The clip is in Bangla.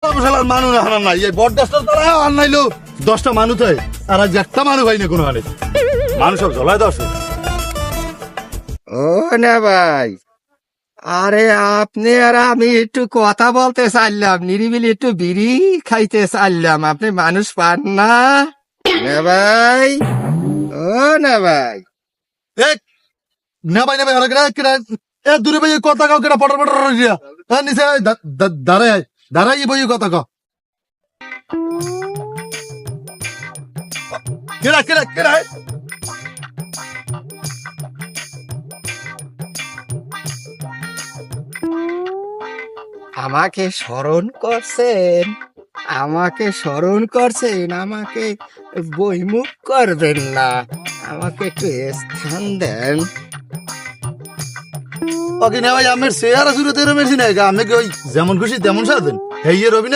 মানুষ হারান নাই এই বট গাছটার তারা আর নাইলো 10টা মানুষ হয় আর আজ একটা মানুষ হয় না কোনো হানে মানুষ সব জ্বলায় দশ ও না ভাই, আরে আপনি আর আমি একটু কথা বলতে চাইলাম, নিরিবিলি একটু বিড়ি খাইতে চাইলাম, আপনি মানুষ পান না? না ভাই, ও না ভাই, না ভাই না ভাই হলো কিনা এ দূরে ভাই কথা কাও কিনা পটর পটর দিয়া হ্যাঁ নিচে দাঁড়ায় দাঁড়াই বই কথা কও কিরা কিরা কিরা আমাকে স্মরণ করছেন, আমাকে স্মরণ করছেন, আমাকে বইমুখ করবেন না, আমাকে একটু স্থান দেন। ওকে না ভাই আমার চেহারা শুরুতে এরমেছি না আমি কি ওই যেমন খুশি তেমন সাথে এই এর অভিনয়